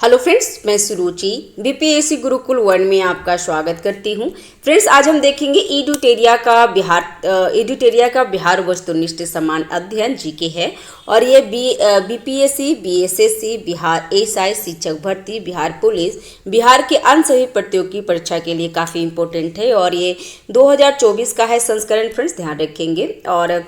Hello friends, मैं सुरुचि BPSC Gurukul 1 में आपका स्वागत करती हूं। फ्रेंड्स, आज हम देखेंगे एडुटेरिया का बिहार वस्तुनिष्ठ समान अध्ययन जीके है और ये बीपीएससी, बीएसएससी, बिहार एसआई, शिक्षक भर्ती, बिहार पुलिस, बिहार के अन्य सभी प्रतियोगी परीक्षा के लिए काफ़ी इंपॉर्टेंट है और ये 2024 का है संस्करण। फ्रेंड्स ध्यान रखेंगे और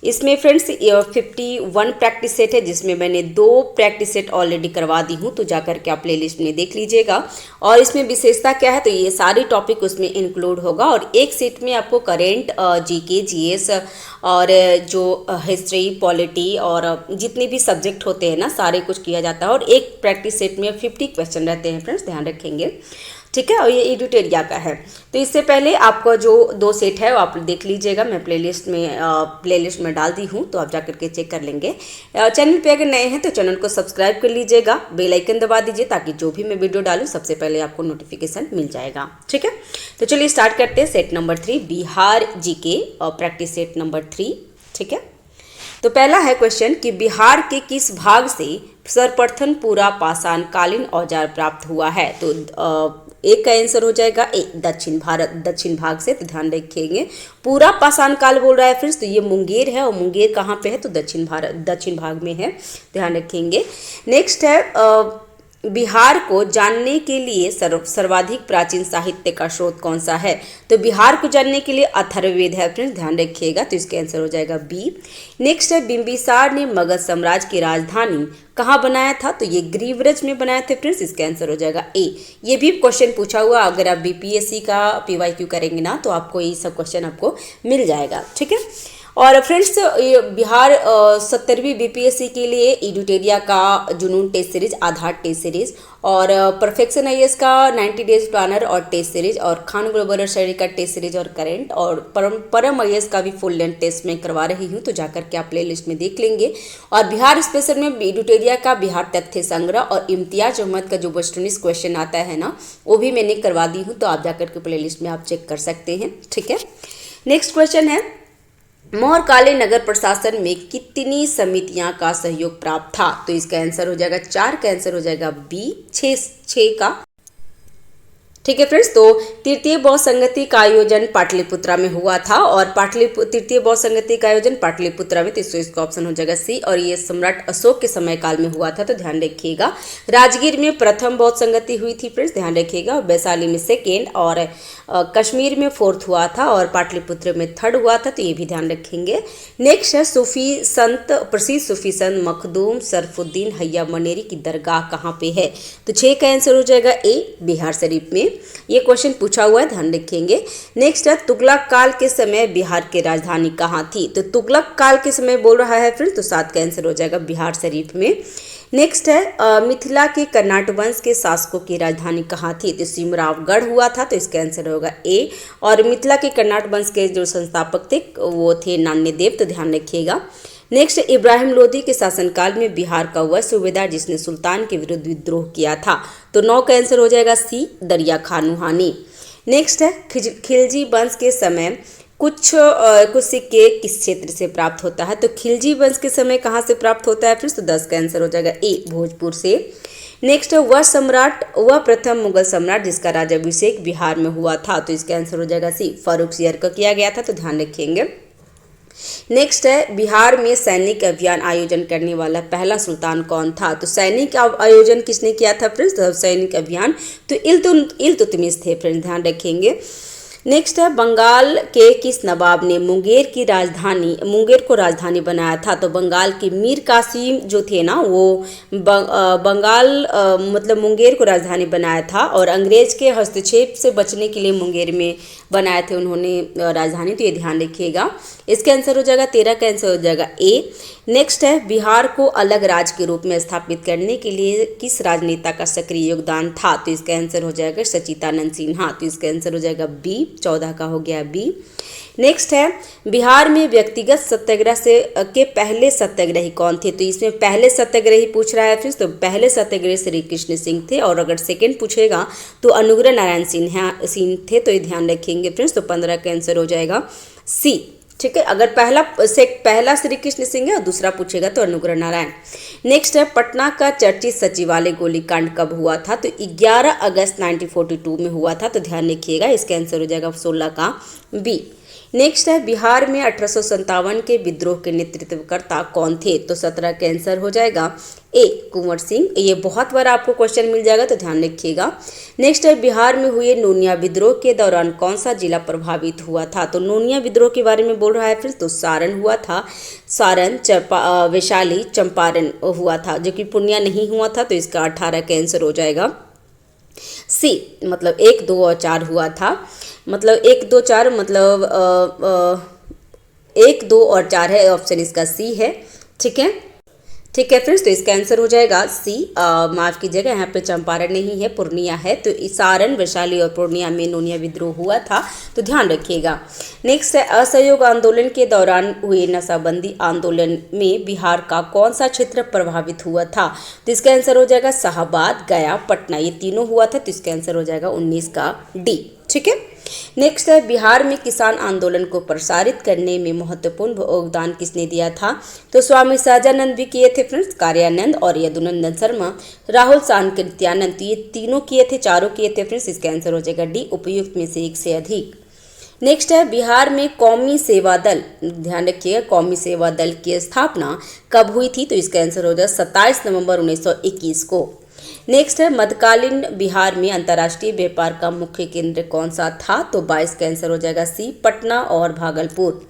इसमें फ्रेंड्स 51 प्रैक्टिस सेट है जिसमें मैंने 2 प्रैक्टिस सेट ऑलरेडी करवा दी हूँ, तो जाकर के आप प्लेलिस्ट में देख लीजिएगा। और इसमें विशेषता क्या है, तो ये सारे टॉपिक उसमें इंक्लूड होगा और एक सेट में आपको करेंट, जीके, जीएस और जो हिस्ट्री, पॉलिटी और जितने भी सब्जेक्ट होते हैं ना, सारे कुछ किया जाता है और एक प्रैक्टिस सेट में 50 क्वेश्चन रहते हैं। फ्रेंड्स ध्यान रखेंगे, ठीक है। और ये एडुटेरिया का है, तो इससे पहले आपका जो 2 सेट है वो आप देख लीजिएगा। मैं प्लेलिस्ट में डाल दी हूँ, तो आप जाकर के चेक कर लेंगे। चैनल पे अगर नए हैं तो चैनल को सब्सक्राइब कर लीजिएगा, बेल आइकन दबा दीजिए ताकि जो भी मैं वीडियो डालूँ सबसे पहले आपको नोटिफिकेशन मिल जाएगा, ठीक है। तो चलिए स्टार्ट करते हैं। सेट नंबर 3 बिहार जीके और प्रैक्टिस सेट नंबर 3, ठीक है। तो पहला है क्वेश्चन कि बिहार के किस भाग से सर्वप्रथम पूरा पाषाण कालीन औजार प्राप्त हुआ है। तो एक का आंसर हो जाएगा ए, दक्षिण भाग से। तो ध्यान रखेंगे, पूरा पाषाण काल बोल रहा है फ्रेंड्स, तो ये मुंगेर है और मुंगेर कहाँ पे है, तो दक्षिण भाग में है, ध्यान रखेंगे। नेक्स्ट है बिहार को जानने के लिए सर्वाधिक प्राचीन साहित्य का स्रोत कौन सा है। तो बिहार को जानने के लिए अथर्ववेद है फ्रेंड्स, ध्यान रखिएगा, तो इसका आंसर हो जाएगा बी। नेक्स्ट है बिंबिसार ने मगध साम्राज्य की राजधानी कहाँ बनाया था। तो ये ग्रीवरज में बनाए थे फ्रेंड्स, इसका आंसर हो जाएगा ए। ये भी क्वेश्चन पूछा हुआ, अगर आप बीपीएससी का पीवाईक्यू करेंगे ना तो आपको ये सब क्वेश्चन आपको मिल जाएगा, ठीक है। और फ्रेंड्स बिहार 70वीं बीपीएससी के लिए एडुटेरिया का जुनून टेस्ट सीरीज, आधार टेस्ट सीरीज और परफेक्शन आईएएस का 90 डेज प्लानर और टेस्ट सीरीज और खान ग्लोबल स्टडी का टेस्ट सीरीज और करेंट और परम आईएएस का भी फुल लेंथ टेस्ट में करवा रही हूँ, तो जाकर के आप प्ले लिस्ट में देख लेंगे। और बिहार स्पेशल में एडुटेरिया का बिहार तथ्य संग्रह और इम्तियाज अहमद का जो वस्तुनिष्ठ क्वेश्चन आता है ना, वो भी मैंने करवा दी हूँ, तो आप जाकर के प्ले लिस्ट में आप चेक कर सकते हैं, ठीक है। नेक्स्ट क्वेश्चन है मोहरकाले नगर प्रशासन में कितनी समितियां का सहयोग प्राप्त था। तो इसका आंसर हो जाएगा 4 का आंसर हो जाएगा बी, 6 का, ठीक है फ्रेंड्स। तो तृतीय बौद्ध संगति का आयोजन पाटलिपुत्रा में हुआ था और तृतीय बौद्ध संगति का आयोजन पाटलिपुत्रा में, तो इसका ऑप्शन हो जाएगा सी और ये सम्राट अशोक के समय काल में हुआ था, तो ध्यान रखिएगा। राजगीर में प्रथम बौद्ध संगति हुई थी फ्रेंड्स, ध्यान रखिएगा। वैशाली में 2nd और कश्मीर में 4th हुआ था और पाटलिपुत्र में 3rd हुआ था, तो ये भी ध्यान रखेंगे। नेक्स्ट है प्रसिद्ध सूफी संत मखदूम शरफुद्दीन हैया मनेरी की दरगाह कहाँ पे है। तो 6 का आंसर हो जाएगा ए, बिहार शरीफ में। ये क्वेश्चन पूछा हुआ है, ध्यान रखेंगे। नेक्स्ट है तुगलक काल के समय बिहार की राजधानी कहाँ थी। तो तुगलक काल के समय बोल रहा है फ्रेंड्स, तो 7 का आंसर हो जाएगा बिहार शरीफ में। नेक्स्ट है मिथिला के कर्नाट वंश के शासकों की राजधानी कहाँ थी। तो सिमरावगढ़ हुआ था, तो इसका आंसर होगा ए। और मिथिला के कर्नाट वंश के जो संस्थापक थे वो थे नान्यदेव, तो ध्यान रखिएगा। नेक्स्ट इब्राहिम लोदी के शासनकाल में बिहार का वह सूबेदार जिसने सुल्तान के विरुद्ध विद्रोह किया था। तो 9 का आंसर हो जाएगा सी, दरिया खान नुहानी। नेक्स्ट है खिलजी वंश के समय कुछ सिक्के किस क्षेत्र से प्राप्त होता है। तो खिलजी वंश के समय कहाँ से प्राप्त होता है फिर, तो 10 का आंसर हो जाएगा ए, भोजपुर से। नेक्स्ट है वह प्रथम मुगल सम्राट जिसका राज्याभिषेक बिहार में हुआ था। तो इसका आंसर हो जाएगा सी, फारुखसियर का किया गया था, तो ध्यान रखेंगे। नेक्स्ट है बिहार में सैनिक अभियान आयोजन करने वाला पहला सुल्तान कौन था। तो सैनिक आयोजन किसने किया था फ्रेंड्स, तो सैनिक अभियान तो इल्तुतमिश थे फ्रेंड्स, ध्यान रखेंगे। नेक्स्ट है बंगाल के किस नवाब ने मुंगेर को राजधानी बनाया था। तो बंगाल के मीर कासिम जो थे ना, वो मतलब मुंगेर को राजधानी बनाया था और अंग्रेज के हस्तक्षेप से बचने के लिए मुंगेर में बनाए थे उन्होंने राजधानी, तो ये ध्यान रखिएगा। इसका आंसर हो जाएगा 13 का आंसर हो जाएगा ए। नेक्स्ट है बिहार को अलग राज्य के रूप में स्थापित करने के लिए किस राजनेता का सक्रिय योगदान था। तो इसका आंसर हो जाएगा सचिदानंद सिन्हा, तो इसका आंसर हो जाएगा बी, 14 का हो गया बी। नेक्स्ट है बिहार में व्यक्तिगत सत्याग्रह के पहले सत्याग्रही कौन थे। तो इसमें पहले सत्याग्रही पूछ रहा है फिर, तो पहले सत्याग्रही श्री कृष्ण सिंह थे और अगर सेकंड पूछेगा तो अनुग्रह नारायण सिंह थे, तो ये ध्यान रखेंगे फ्रेंड्स। तो 15 का आंसर हो जाएगा सी, ठीक है। अगर पहला श्री कृष्ण सिंह है और दूसरा पूछेगा तो अनुग्रह नारायण। नेक्स्ट है, पटना का चर्चित सचिवालय गोलीकांड कब हुआ था? तो 11 अगस्त 1942 में हुआ था, तो ध्यान रखिएगा। इसका आंसर हो जाएगा 16 का बी। नेक्स्ट है, बिहार में 1857 के विद्रोह के नेतृत्वकर्ता कौन थे? तो 17 का आंसर हो जाएगा ए, कुंवर सिंह। ये बहुत बार आपको क्वेश्चन मिल जाएगा, तो ध्यान रखिएगा। नेक्स्ट है, बिहार में हुए नोनिया विद्रोह के दौरान कौन सा जिला प्रभावित हुआ था? तो नोनिया विद्रोह के बारे में बोल रहा है फिर, तो सारण हुआ था। सारण, वैशाली, चंपारण हुआ था, जो कि पूर्णिया नहीं हुआ था, तो इसका 18 का आंसर हो जाएगा सी। मतलब 1, 2 और 4 हुआ था। मतलब 1, 2, 4 मतलब 1, 2 और 4 है, ऑप्शन इसका सी है। ठीक है, ठीक है फ्रेंड्स, तो इसका आंसर हो जाएगा सी। माफ कीजिएगा, यहाँ पे चंपारण नहीं है, पूर्णिया है। तो सारण, वैशाली और पूर्णिया में नोनिया विद्रोह हुआ था, तो ध्यान रखिएगा। नेक्स्ट है, असहयोग आंदोलन के दौरान हुए नशाबंदी आंदोलन में बिहार का कौन सा क्षेत्र प्रभावित हुआ था? तो इसका आंसर हो जाएगा शाहाबाद, गया, पटना, ये तीनों हुआ था, तो इसका आंसर हो जाएगा 19 का डी। ठीक है। नेक्स्ट है, बिहार में किसान आंदोलन को प्रसारित करने में महत्वपूर्ण योगदान किसने दिया था? तो स्वामी सहजानंद भी किए थे फ्रेंड्स, कार्यानंद और यदुनंदन शर्मा, राहुल सांकृत्यानंद, तो ये तीनों किए थे, चारों किए थे फ्रेंड्स। इसका आंसर हो जाएगा डी, उपयुक्त में से एक से अधिक। नेक्स्ट है, बिहार में कौमी सेवा दल, ध्यान रखिएगा, कौमी सेवा दल की स्थापना कब हुई थी? तो इसका आंसर हो जाएगा 27 नवंबर 1921 को। नेक्स्ट है, मध्यकालीन बिहार में अंतर्राष्ट्रीय व्यापार का मुख्य केंद्र कौन सा था? तो 22 का आंसर हो जाएगा सी, पटना और भागलपुर।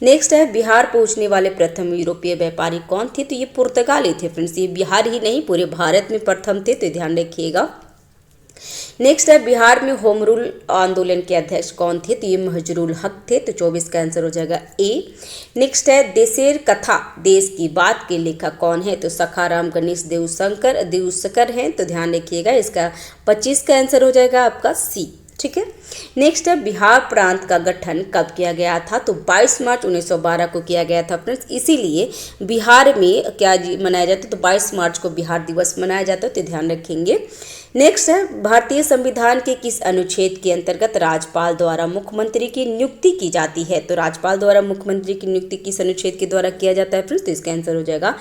नेक्स्ट है, बिहार पहुंचने वाले प्रथम यूरोपीय व्यापारी कौन थे? तो ये पुर्तगाली थे फ्रेंड्स। ये बिहार ही नहीं, पूरे भारत में प्रथम थे, तो ध्यान रखिएगा। नेक्स्ट है, बिहार में होम रूल आंदोलन के अध्यक्ष कौन थे? तो ये महजरूल हक थे, तो 24 का आंसर हो जाएगा ए। नेक्स्ट है, देशेर कथा, देश की बात के लेखक कौन है? तो सखाराम गणेश देउस्कर हैं, तो ध्यान रखिएगा। इसका 25 का आंसर हो जाएगा आपका सी। ठीक है। नेक्स्ट है, बिहार प्रांत का गठन कब किया गया था? तो 22 मार्च 1912 को किया गया था फ्रेंड्स। इसीलिए बिहार में क्या मनाया जाता है? तो 22 मार्च को बिहार दिवस मनाया जाता है, तो ध्यान रखेंगे। नेक्स्ट है, भारतीय संविधान के किस अनुच्छेद के अंतर्गत राज्यपाल द्वारा मुख्यमंत्री की नियुक्ति की जाती है? तो राज्यपाल द्वारा मुख्यमंत्री की नियुक्ति किस अनुच्छेद के द्वारा किया जाता है फ्रेंड्स? तो इसका आंसर हो जाएगा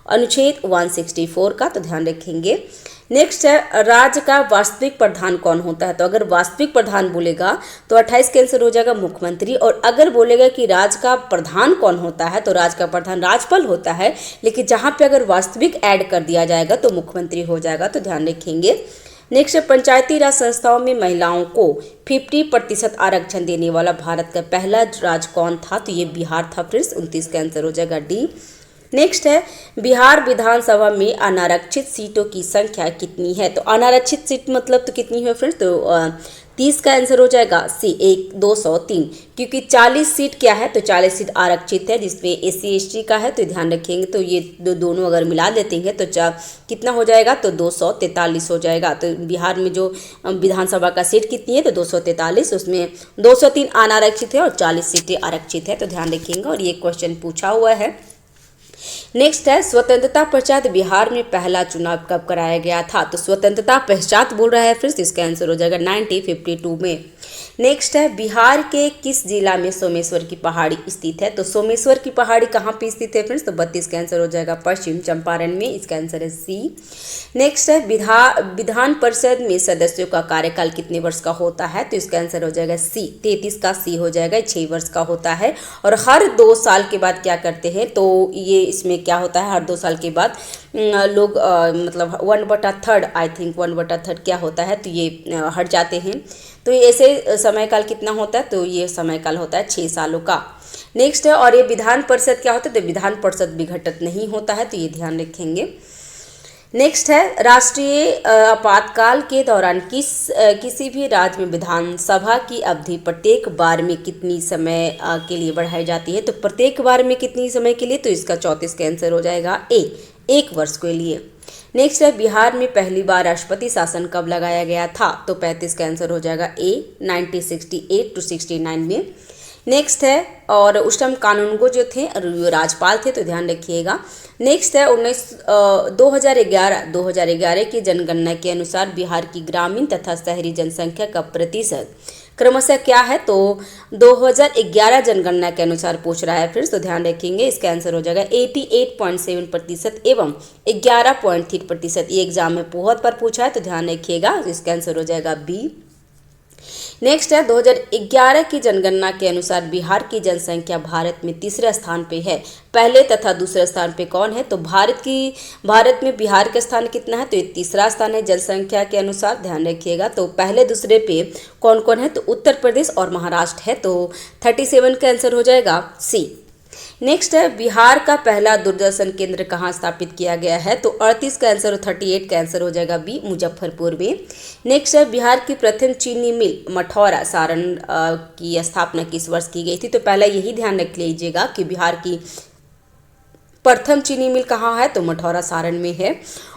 अनुच्छेद 164 का, तो ध्यान रखेंगे। नेक्स्ट है, राज्य का वास्तविक प्रधान कौन होता है? तो अगर वास्तविक प्रधान बोलेगा तो 28 का आंसर हो जाएगा मुख्यमंत्री, और अगर बोलेगा कि राज्य का प्रधान कौन होता है तो राज्य का प्रधान राज्यपाल होता है, लेकिन जहाँ पे अगर वास्तविक ऐड कर दिया जाएगा तो मुख्यमंत्री हो जाएगा, तो ध्यान रखेंगे। नेक्स्ट है, पंचायती राज संस्थाओं में महिलाओं को 50% आरक्षण देने वाला भारत का पहला राज्य कौन था? तो ये बिहार था फ्रेंड्स। 29 का आंसर हो जाएगा डी। नेक्स्ट है, बिहार विधानसभा में अनारक्षित सीटों की संख्या कितनी है? तो अनारक्षित सीट मतलब तो कितनी है फ्रेंड्स? तो 30 का आंसर हो जाएगा सी, 203, क्योंकि 40 सीट क्या है? तो 40 सीट आरक्षित है, जिसमें SC ST का है, तो ध्यान रखेंगे। तो ये दोनों अगर मिला देते हैं तो कितना हो जाएगा? तो 243 हो जाएगा। तो बिहार में जो विधानसभा का सीट कितनी है? तो 243, उसमें 203 अनारक्षित है और 40 सीटें आरक्षित है, तो ध्यान रखेंगे। और ये क्वेश्चन पूछा हुआ है। नेक्स्ट है, स्वतंत्रता पश्चात बिहार में पहला चुनाव कब कराया गया था? तो स्वतंत्रता पश्चात बोल रहा है फ्रेंड्स, इसका आंसर हो जाएगा 1952 में। नेक्स्ट है, बिहार के किस जिला में सोमेश्वर की पहाड़ी स्थित है? तो सोमेश्वर की पहाड़ी कहाँ पे स्थित है फ्रेंड्स? तो 32 का आंसर हो जाएगा पश्चिम चंपारण में, इसका आंसर है सी। नेक्स्ट है, विधान परिषद में सदस्यों का कार्यकाल कितने वर्ष का होता है? तो इसका आंसर हो जाएगा सी, 33 का सी हो जाएगा, 6 वर्ष का होता है। और हर 2 साल के बाद क्या करते हैं? तो ये इसमें क्या होता है, हर 2 साल के बाद लोग मतलब 1/3 आई थिंक 1/3 क्या होता है, तो ये हट जाते हैं। तो ऐसे समयकाल कितना होता है? तो ये समयकाल होता है 6 सालों का। नेक्स्ट है, और ये विधान परिषद क्या होता है? तो विधान परिषद विघटित नहीं होता है, तो ये ध्यान रखेंगे। नेक्स्ट है, राष्ट्रीय आपातकाल के दौरान किसी भी राज्य में विधानसभा की अवधि प्रत्येक बार में कितनी समय के लिए बढ़ाई जाती है? तो प्रत्येक बार में कितनी समय के लिए? तो इसका 34 का आंसर हो जाएगा ए, 1 वर्ष के लिए। नेक्स्ट है, बिहार में पहली बार राष्ट्रपति शासन कब लगाया गया था? तो 35 का आंसर हो जाएगा ए, 1968 to 69 में। नेक्स्ट है, और उस टाइम कानूनगो जो थे राज्यपाल थे, तो ध्यान रखिएगा। नेक्स्ट है, 2011 की जनगणना के अनुसार बिहार की ग्रामीण तथा शहरी जनसंख्या का प्रतिशत क्रमशः क्या है, तो 2011 जनगणना के अनुसार पूछ रहा है फ्रेंड्स, तो ध्यान रखेंगे इसका आंसर हो जाएगा 88.7% एवं 11.3%। ये एग्जाम में बहुत बार पूछा है, तो ध्यान रखिएगा, इसका आंसर हो जाएगा बी। नेक्स्ट है 2011 की जनगणना के अनुसार बिहार की जनसंख्या भारत में तीसरे स्थान पे है। पहले तथा दूसरे स्थान पे कौन है, तो भारत में बिहार का स्थान कितना है, तो ये तीसरा स्थान है जनसंख्या के अनुसार, ध्यान रखिएगा। तो पहले दूसरे पे कौन कौन है, तो उत्तर प्रदेश और महाराष्ट्र है, तो 37 का आंसर हो जाएगा सी। नेक्स्ट है बिहार का पहला दूरदर्शन केंद्र कहाँ स्थापित किया गया है, तो 38 का आंसर, 38 का आंसर हो जाएगा बी, मुजफ्फरपुर में। नेक्स्ट है बिहार की प्रथम चीनी मिल मठौरा सारण की स्थापना किस वर्ष की गई थी, तो पहला यही ध्यान रख लीजिएगा कि बिहार की प्रथम चीनी मिल कहाँ है, तो मठौरा सारण में है।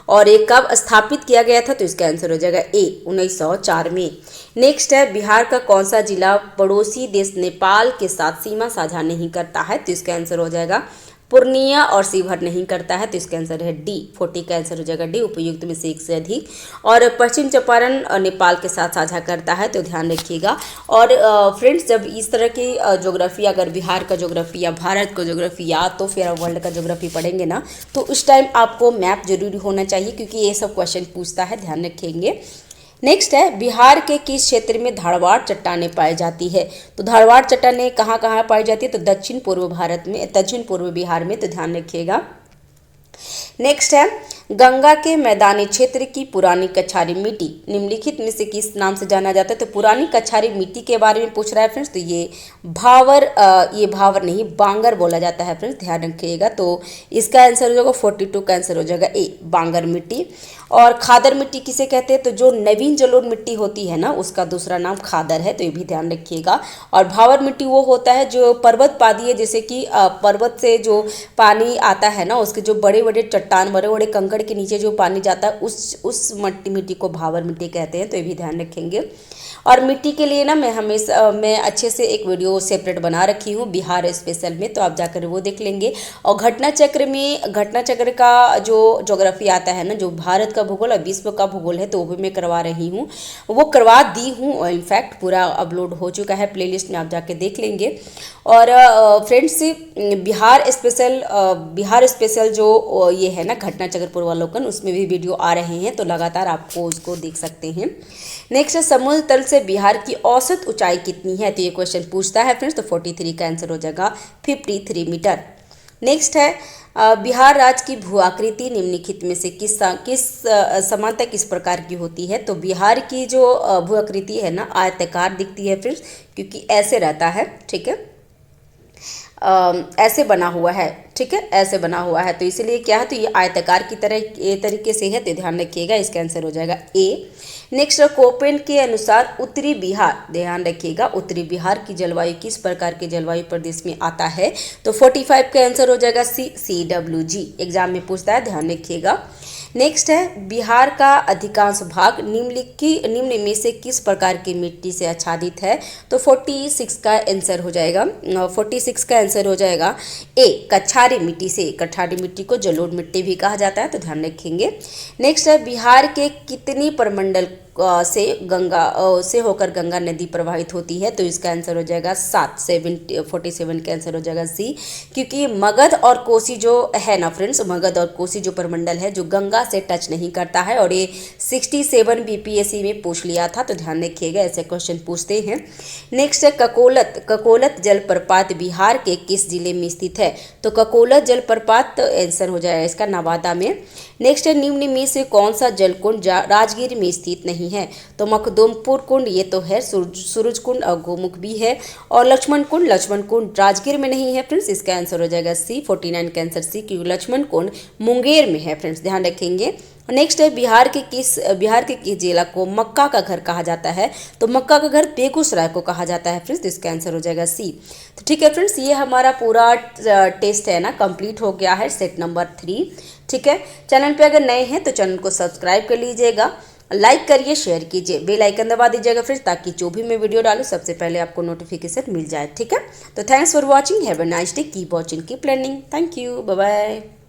और ये कब स्थापित किया गया था, तो इसका आंसर हो जाएगा ए, 1904 में। नेक्स्ट है बिहार का कौन सा जिला पड़ोसी देश नेपाल के साथ सीमा साझा नहीं करता है, तो इसका आंसर हो जाएगा पूर्णिया और शिवहर नहीं करता है, तो इसका आंसर है डी, 40 का आंसर हो जाएगा डी, उपयुक्त में से एक से अधिक। और पश्चिम चंपारण नेपाल के साथ साझा करता है, तो ध्यान रखिएगा। और फ्रेंड्स, जब इस तरह की ज्योग्राफी, अगर बिहार का ज्योग्राफी या भारत का ज्योग्राफी या तो फिर वर्ल्ड का ज्योग्राफी पढ़ेंगे ना, तो उस टाइम आपको मैप जरूरी होना चाहिए, क्योंकि ये सब क्वेश्चन पूछता है, ध्यान रखेंगे। नेक्स्ट है बिहार के किस क्षेत्र में धारवाड़ चट्टानें पाई जाती है, तो धारवाड़ चट्टानें कहाँ कहाँ पाई जाती है, तो दक्षिण पूर्व भारत में, दक्षिण पूर्व बिहार में, तो ध्यान रखिएगा। नेक्स्ट है गंगा के मैदानी क्षेत्र की पुरानी कछारी मिट्टी निम्नलिखित में से किस नाम से जाना जाता है, तो पुरानी कछारी मिट्टी के बारे में पूछ रहा है फ्रेंड्स, तो ये भावर नहीं बांगर बोला जाता है फ्रेंड्स, ध्यान रखिएगा। तो इसका आंसर हो जाएगा 42 का आंसर हो जाएगा ए, बांगर मिट्टी। और खादर मिट्टी किसे कहते हैं, तो जो नवीन जलोढ़ मिट्टी होती है ना, उसका दूसरा नाम खादर है, तो ये भी ध्यान रखिएगा। और भावर मिट्टी वो होता है जो पर्वत पादी है, जैसे कि पर्वत से जो पानी आता है ना, उसके जो बड़े बड़े चट्टान, बड़े बड़े कंकड़ के नीचे जो पानी जाता है, उस मिट्टी को भावर मिट्टी कहते हैं, तो ये भी ध्यान रखेंगे। और मिट्टी के लिए ना मैं अच्छे से एक वीडियो सेपरेट बना रखी हूँ बिहार स्पेशल में, तो आप जाकर वो देख लेंगे। और घटना चक्र का जो ज्योग्राफी आता है ना, जो भारत का भूगोल और विश्व का भूगोल है, तो वो भी मैं करवा रही हूँ, वो करवा दी हूँ, इनफैक्ट पूरा अपलोड हो चुका है प्लेलिस्ट में, आप जाके देख लेंगे। और फ्रेंड्स, बिहार स्पेशल जो ये है ना घटना चक्र पूर्वावलोकन, उसमें भी वीडियो आ रहे हैं, तो लगातार आपको उसको देख सकते हैं। नेक्स्ट समुद्र तल से बिहार की औसत ऊंचाई कितनी है, तो ये क्वेश्चन पूछता है फ्रेंड्स, तो 43 का आंसर हो जाएगा 53 मीटर। नेक्स्ट है बिहार राज्य की भू आकृति निम्नलिखित में से किस समानता किस प्रकार की होती है, तो बिहार की जो भू आकृति है ना, आयताकार दिखती है फ्रेंड्स, क्योंकि ऐसे रहता है, ठीक है, ऐसे बना हुआ है, ठीक है, ऐसे बना हुआ है, तो इसलिए क्या है, तो ये आयताकार की तरीके से है, तो ध्यान रखिएगा, इसका आंसर हो जाएगा ए। नेक्स्ट कोपेन के अनुसार उत्तरी बिहार, ध्यान रखिएगा, उत्तरी बिहार की जलवायु किस प्रकार के जलवायु प्रदेश में आता है, तो 45 का आंसर हो जाएगा सी, CWG, एग्जाम में पूछता है, ध्यान रखिएगा। नेक्स्ट है बिहार का अधिकांश भाग निम्न में से किस प्रकार की मिट्टी से आच्छादित है, तो 46 का आंसर हो जाएगा, 46 का आंसर हो जाएगा ए, कछारी मिट्टी से। कछारी मिट्टी को जलोढ़ मिट्टी भी कहा जाता है, तो ध्यान रखेंगे। नेक्स्ट है बिहार के कितनी प्रमंडल से होकर गंगा नदी प्रवाहित होती है, तो इसका आंसर हो जाएगा 47 का आंसर हो जाएगा सी, क्योंकि मगध और कोसी जो है ना फ्रेंड्स, मगध और कोसी जो प्रमंडल है, जो गंगा से टच नहीं करता है, और ये 67 BPSC में पूछ लिया था, तो ध्यान रखिएगा, ऐसे क्वेश्चन पूछते हैं। नेक्स्ट है ककोलत जलप्रपात बिहार के किस जिले में स्थित है, तो ककोलत जलप्रपात आंसर हो जाएगा इसका नवादा में। नेक्स्ट है निम्न में से कौन सा जलकुंड राजगीर में स्थित नहीं है, तो मखदुमपुर कुंड ये तो है, सूरज कुंड और गोमुख भी है, और लक्ष्मण कुंड राजगीर में नहीं है फ्रेंड्स, इसका आंसर हो जाएगा सी, 49 का आंसर सी, क्योंकि लक्ष्मण कुंड मुंगेर में है फ्रेंड्स, ध्यान रखेंगे। नेक्स्ट है बिहार के किस जिला को मक्का का घर कहा जाता है, तो मक्का का घर बेगूसराय को कहा जाता है फ्रेंड्स, इसका आंसर हो जाएगा सी। तो ठीक है फ्रेंड्स, ये हमारा पूरा टेस्ट है ना कंप्लीट हो गया है, सेट नंबर 3, ठीक है। चैनल पे अगर नए हैं तो चैनल को सब्सक्राइब कर लीजिएगा, लाइक करिए, शेयर कीजिए, बेल आइकन दबा दीजिएगा फ्रेंड्स, ताकि जो भी मैं वीडियो डालूँ सबसे पहले आपको नोटिफिकेशन मिल जाए, ठीक है। तो thanks for watching, have a nice day, keep watching, keep learning, thank you, bye bye.